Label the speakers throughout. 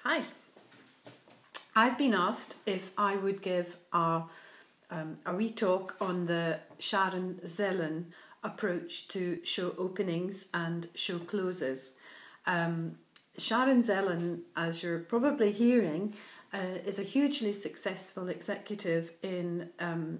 Speaker 1: Hi. I've been asked if I would give a wee talk on the Sharon Zelen approach to show openings and show closes. Sharon Zelen, as you're probably hearing, is a hugely successful executive in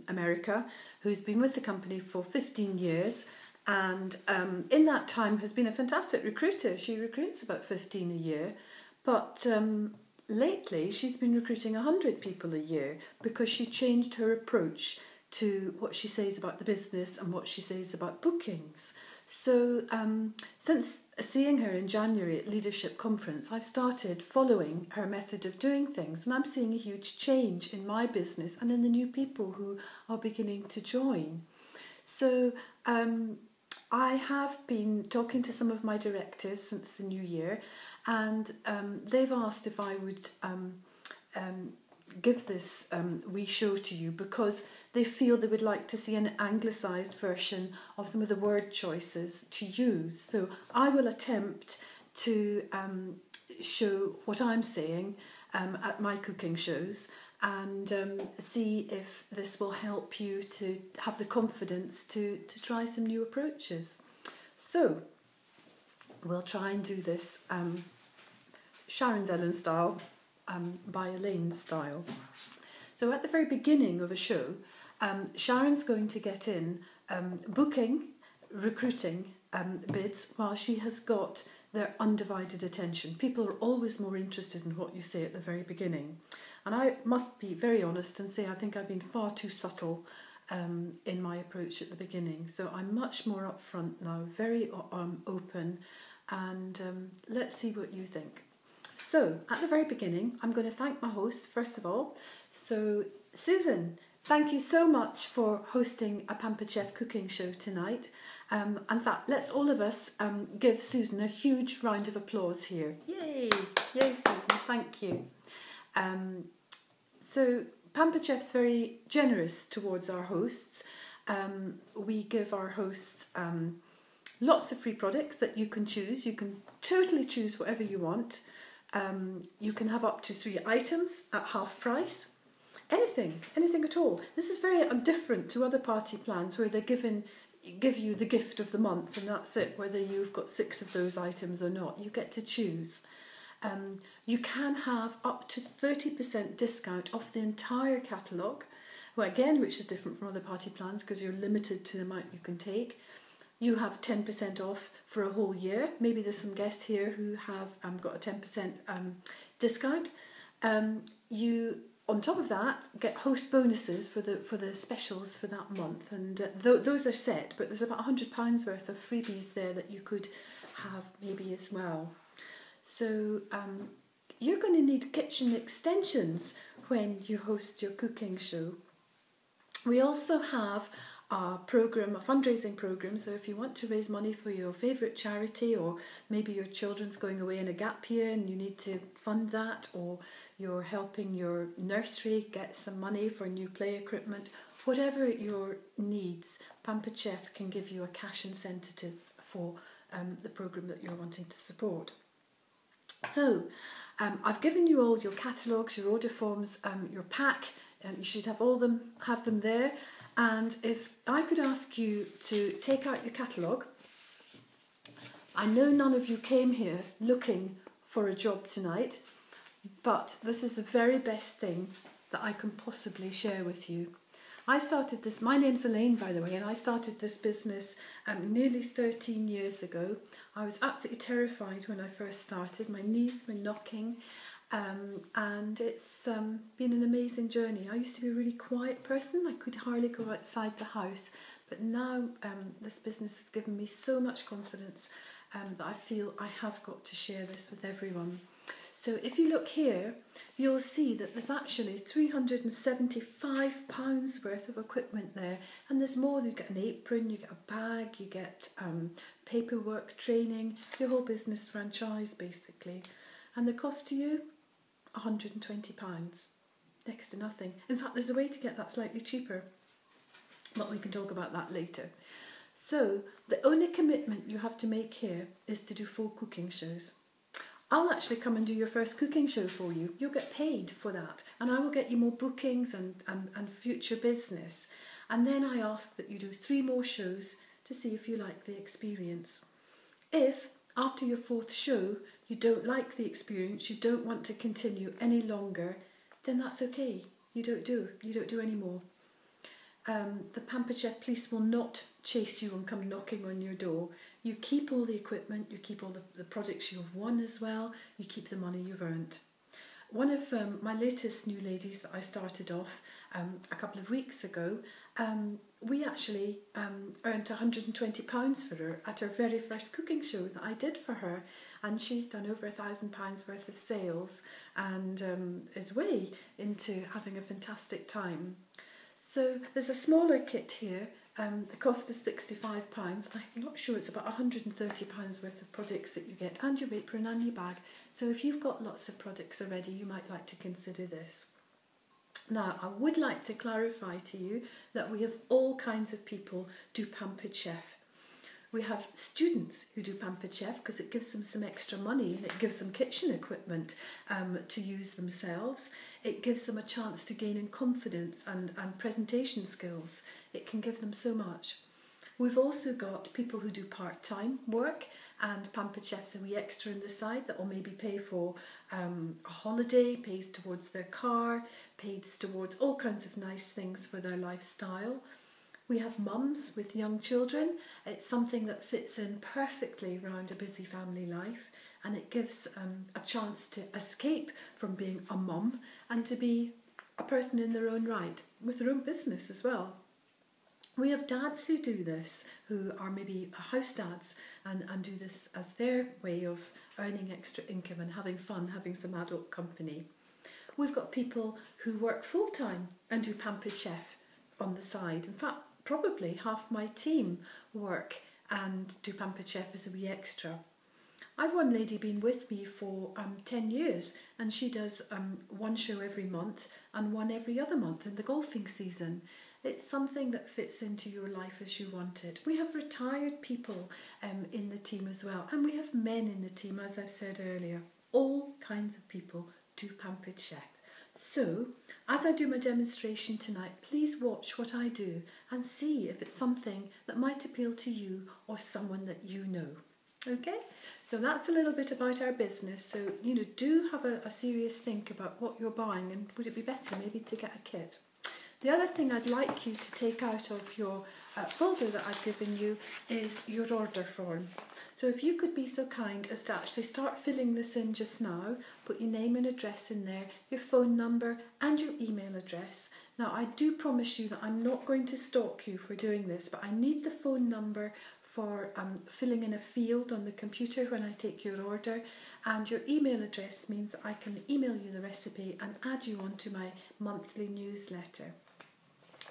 Speaker 1: America who's been with the company for 15 years and in that time has been a fantastic recruiter. She recruits about 15 a year, but lately she's been recruiting 100 people a year because she changed her approach to what she says about the business and what she says about bookings. So since seeing her in January at Leadership Conference, I've started following her method of doing things, and I'm seeing a huge change in my business and in the new people who are beginning to join. So I have been talking to some of my directors since the new year, and they've asked if I would give this wee show to you because they feel they would like to see an anglicised version of some of the word choices to use. So I will attempt to show what I'm saying at my cooking shows and see if this will help you to have the confidence to try some new approaches. So we'll try and do this Sharon Zelen style by Allain's style. So at the very beginning of a show, Sharon's going to get in booking, recruiting bids while she has got their undivided attention. People are always more interested in what you say at the very beginning. And I must be very honest and say I think I've been far too subtle in my approach at the beginning. So I'm much more upfront now, very open, and let's see what you think. So, at the very beginning, I'm going to thank my host, first of all. So, Susan, thank you so much for hosting a Pampered Chef cooking show tonight. In fact, let's all of us give Susan a huge round of applause here. Yay! Yay, Susan, thank you. So, Pampered Chef's very generous towards our hosts. We give our hosts lots of free products that you can choose. You can totally choose whatever you want. You can have up to 3 items at half price. Anything at all. This is very different to other party plans where they give you the gift of the month and that's it, whether you've got 6 of those items or not. You get to choose. You can have up to 30% discount off the entire catalogue, well, again, which is different from other party plans because you're limited to the amount you can take. You have 10% off for a whole year. Maybe there's some guests here who have got a 10% discount. You, on top of that, get host bonuses for the specials for that month, and those are set. But there's about £100 worth of freebies there that you could have maybe as well. So you're going to need kitchen extensions when you host your cooking show. We also have a fundraising program, so if you want to raise money for your favourite charity, or maybe your children's going away in a gap year and you need to fund that, or you're helping your nursery get some money for new play equipment, whatever your needs, Pampered Chef can give you a cash incentive for the program that you're wanting to support. So I've given you all your catalogues, your order forms, your pack. You should have them there. And if I could ask you to take out your catalogue, I know none of you came here looking for a job tonight, but this is the very best thing that I can possibly share with you. I started this, my name's Allain, by the way, and I started this business nearly 13 years ago. I was absolutely terrified when I first started. My knees were knocking. And it's been an amazing journey. I used to be a really quiet person. I could hardly go outside the house. But now this business has given me so much confidence that I feel I have got to share this with everyone. So if you look here, you'll see that there's actually £375 worth of equipment there. And there's more. You get an apron, you get a bag, you get paperwork, training, your whole business franchise basically. And the cost to you? £120, next to nothing. In fact, there's a way to get that slightly cheaper, but we can talk about that later. So the only commitment you have to make here is to do 4 cooking shows. I'll actually come and do your first cooking show for you. You'll get paid for that, and I will get you more bookings and future business. And then I ask that you do 3 more shows to see if you like the experience. If after your 4th show you don't like the experience, you don't want to continue any longer, then that's okay. You don't do any more. The Pampered Chef Police will not chase you and come knocking on your door. You keep all the equipment, you keep all the products you've won as well, you keep the money you've earned. One of my latest new ladies that I started off a couple of weeks ago, we actually earned £120 for her at her very first cooking show that I did for her, and she's done over £1,000 worth of sales and is way into having a fantastic time. So there's a smaller kit here. The cost is £65. I'm not sure, it's about £130 worth of products that you get, and your apron and your bag. So if you've got lots of products already, you might like to consider this. Now, I would like to clarify to you that we have all kinds of people do Pampered Chef. We have students who do Pampered Chef because it gives them some extra money and it gives them kitchen equipment to use themselves. It gives them a chance to gain in confidence and presentation skills. It can give them so much. We've also got people who do part-time work, and Pampered Chef's a wee extra on the side that will maybe pay for a holiday, pays towards their car, pays towards all kinds of nice things for their lifestyle. We have mums with young children. It's something that fits in perfectly around a busy family life, and it gives a chance to escape from being a mum and to be a person in their own right with their own business as well. We have dads who do this, who are maybe house dads and do this as their way of earning extra income and having fun, having some adult company. We've got people who work full-time and do Pampered Chef on the side. In fact, probably half my team work and do Pampered Chef as a wee extra. I've one lady been with me for 10 years, and she does 1 show every month and 1 every other month in the golfing season. It's something that fits into your life as you want it. We have retired people in the team as well, and we have men in the team, as I've said earlier. All kinds of people do Pampered Chef. So, as I do my demonstration tonight, please watch what I do and see if it's something that might appeal to you or someone that you know. Okay, so that's a little bit about our business. So, do have a serious think about what you're buying, and would it be better maybe to get a kit? The other thing I'd like you to take out of your folder that I've given you is your order form. So if you could be so kind as to actually start filling this in just now, put your name and address in there, your phone number and your email address. Now, I do promise you that I'm not going to stalk you for doing this, but I need the phone number for filling in a field on the computer when I take your order, and your email address means that I can email you the recipe and add you onto my monthly newsletter.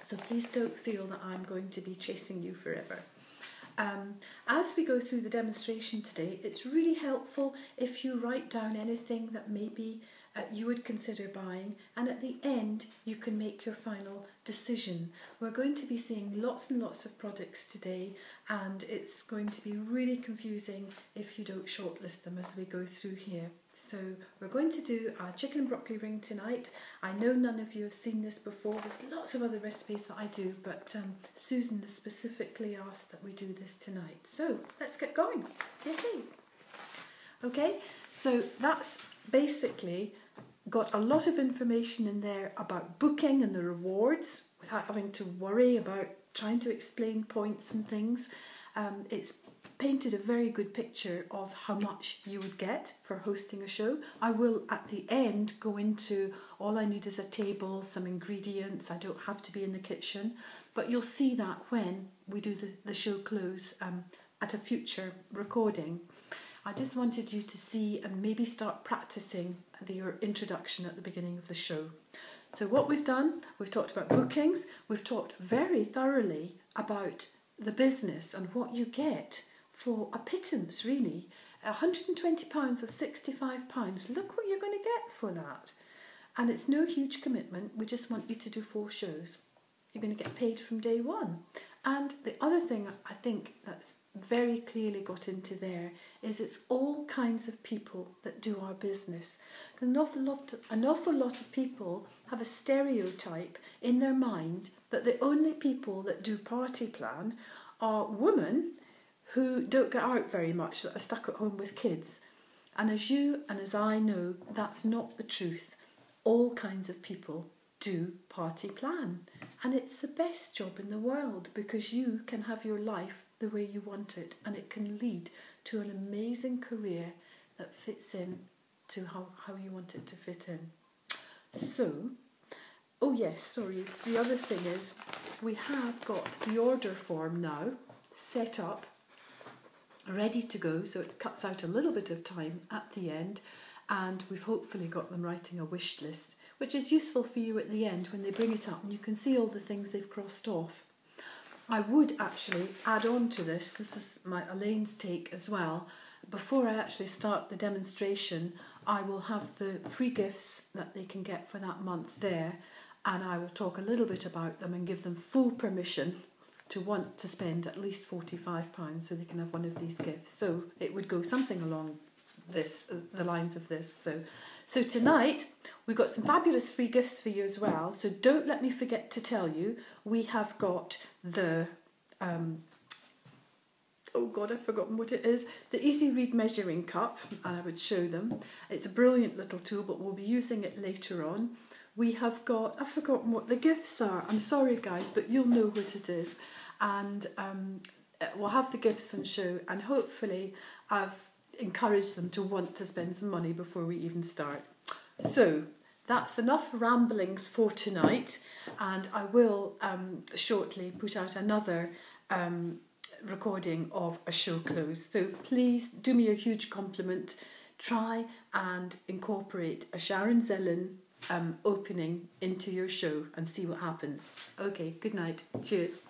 Speaker 1: So please don't feel that I'm going to be chasing you forever. As we go through the demonstration today, it's really helpful if you write down anything that maybe you would consider buying, and at the end you can make your final decision. We're going to be seeing lots and lots of products today, and it's going to be really confusing if you don't shortlist them as we go through here. So we're going to do our chicken and broccoli ring tonight. I know none of you have seen this before. There's lots of other recipes that I do, but Susan has specifically asked that we do this tonight. So let's get going. Okay, so that's basically got a lot of information in there about booking and the rewards without having to worry about trying to explain points and things. It's painted a very good picture of how much you would get for hosting a show. I will at the end go into all I need is a table, some ingredients. I don't have to be in the kitchen, but you'll see that when we do the show close at a future recording. I just wanted you to see and maybe start practicing your introduction at the beginning of the show. So what we've done, we've talked about bookings, we've talked very thoroughly about the business and what you get for a pittance, really. £120 or £65, look what you're going to get for that. And it's no huge commitment, we just want you to do 4 shows. You're going to get paid from day one. And the other thing I think that's very clearly got into there is it's all kinds of people that do our business. An awful lot of people have a stereotype in their mind that the only people that do party plan are women who don't get out very much, that are stuck at home with kids. And as you and as I know, that's not the truth. All kinds of people do party plan. And it's the best job in the world because you can have your life the way you want it, and it can lead to an amazing career that fits in to how you want it to fit in. So, oh yes, sorry, the other thing is we have got the order form now set up, ready to go, so it cuts out a little bit of time at the end, and we've hopefully got them writing a wish list, which is useful for you at the end when they bring it up and you can see all the things they've crossed off. I would actually add on to this is my Allain's take as well. Before I actually start the demonstration, I will have the free gifts that they can get for that month there, and I will talk a little bit about them and give them full permission to want to spend at least £45 so they can have one of these gifts. So it would go something along the lines of this. So tonight we've got some fabulous free gifts for you as well. So don't let me forget to tell you, we have got the oh God, I've forgotten what it is. The Easy Read measuring cup, and I would show them. It's a brilliant little tool, but we'll be using it later on. We have got, I've forgotten what the gifts are. I'm sorry guys, but you'll know what it is. And we'll have the gifts on show, and hopefully I've encouraged them to want to spend some money before we even start. So that's enough ramblings for tonight, and I will shortly put out another recording of a show close. So please do me a huge compliment. Try and incorporate a Sharon Zelen opening into your show and see what happens. Okay, good night. Cheers.